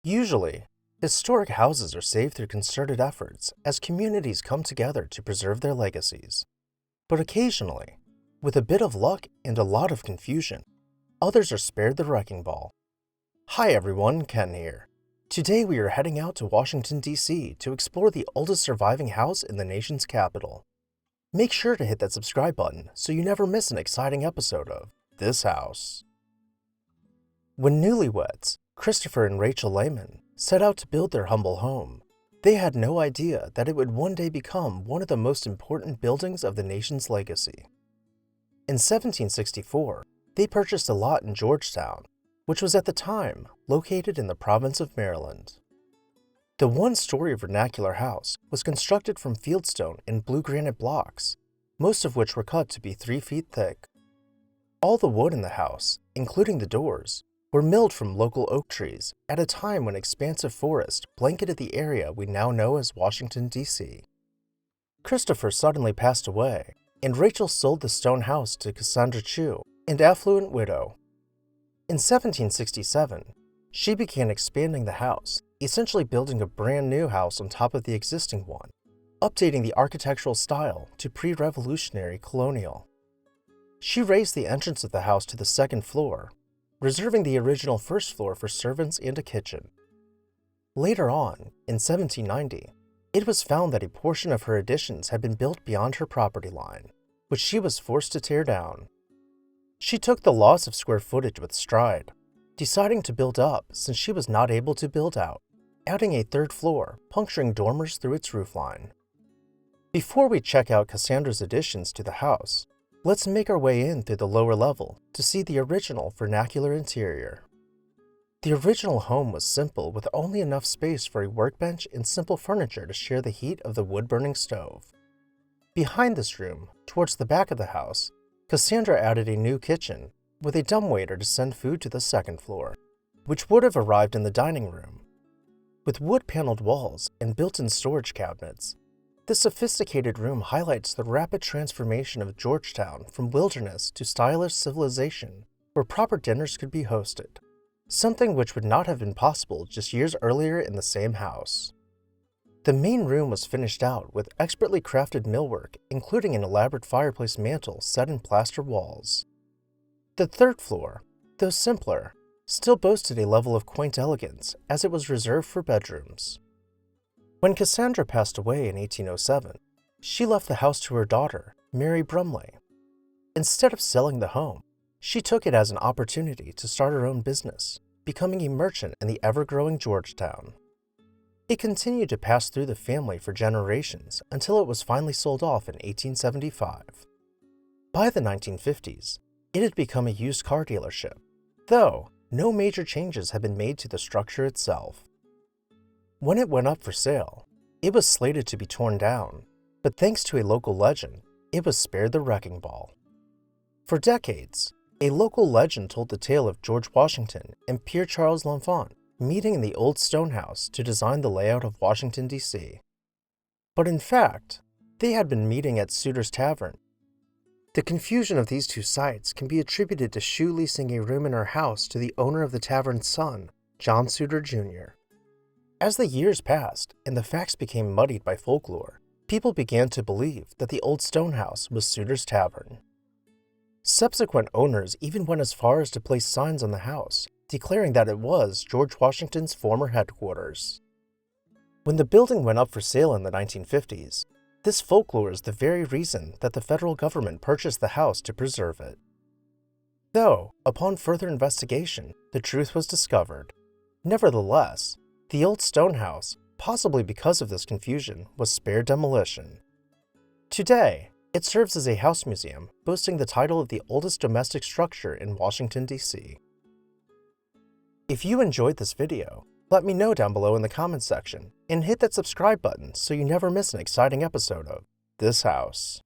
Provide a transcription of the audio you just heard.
Usually, historic houses are saved through concerted efforts as communities come together to preserve their legacies. But occasionally, with a bit of luck and a lot of confusion, others are spared the wrecking ball. Hi everyone, Ken here. Today we are heading out to Washington, D.C. to explore the oldest surviving house in the nation's capital. Make sure to hit that subscribe button so you never miss an exciting episode of This House. When newlyweds, Christopher and Rachel Lehman, set out to build their humble home, they had no idea that it would one day become one of the most important buildings of the nation's legacy. In 1764, they purchased a lot in Georgetown, which was at the time located in the province of Maryland. The one-story vernacular house was constructed from fieldstone and blue granite blocks, most of which were cut to be 3 feet thick. All the wood in the house, including the doors, were milled from local oak trees at a time when expansive forest blanketed the area we now know as Washington, D.C. Christopher suddenly passed away, and Rachel sold the stone house to Cassandra Chu, an affluent widow. In 1767, she began expanding the house, essentially building a brand new house on top of the existing one, updating the architectural style to pre-revolutionary colonial. She raised the entrance of the house to the second floor, reserving the original first floor for servants and a kitchen. Later on, in 1790, it was found that a portion of her additions had been built beyond her property line, which she was forced to tear down. She took the loss of square footage with stride, deciding to build up since she was not able to build out, adding a third floor, puncturing dormers through its roofline. Before we check out Cassandra's additions to the house, let's make our way in through the lower level to see the original vernacular interior. The original home was simple with only enough space for a workbench and simple furniture to share the heat of the wood-burning stove. Behind this room, towards the back of the house, Cassandra added a new kitchen with a dumbwaiter to send food to the second floor, which would have arrived in the dining room. With wood-paneled walls and built-in storage cabinets, this sophisticated room highlights the rapid transformation of Georgetown from wilderness to stylish civilization where proper dinners could be hosted, something which would not have been possible just years earlier in the same house. The main room was finished out with expertly crafted millwork, including an elaborate fireplace mantel set in plaster walls. The third floor, though simpler, still boasted a level of quaint elegance as it was reserved for bedrooms. When Cassandra passed away in 1807, she left the house to her daughter, Mary Brumley. Instead of selling the home, she took it as an opportunity to start her own business, becoming a merchant in the ever-growing Georgetown. It continued to pass through the family for generations until it was finally sold off in 1875. By the 1950s, it had become a used car dealership, though no major changes had been made to the structure itself. When it went up for sale, it was slated to be torn down, but thanks to a local legend, it was spared the wrecking ball. For decades, a local legend told the tale of George Washington and Pierre Charles L'Enfant meeting in the old stone house to design the layout of Washington, D.C. But in fact, they had been meeting at Suter's Tavern. The confusion of these two sites can be attributed to Shu leasing a room in her house to the owner of the tavern's son, John Suter Jr. As the years passed and the facts became muddied by folklore, people began to believe that the old stone house was Suter's Tavern. Subsequent owners even went as far as to place signs on the house, declaring that it was George Washington's former headquarters. When the building went up for sale in the 1950s, this folklore is the very reason that the federal government purchased the house to preserve it. Though, upon further investigation, the truth was discovered. Nevertheless, the old stone house, possibly because of this confusion, was spared demolition. Today, it serves as a house museum, boasting the title of the oldest domestic structure in Washington, D.C. If you enjoyed this video, let me know down below in the comments section, and hit that subscribe button so you never miss an exciting episode of This House.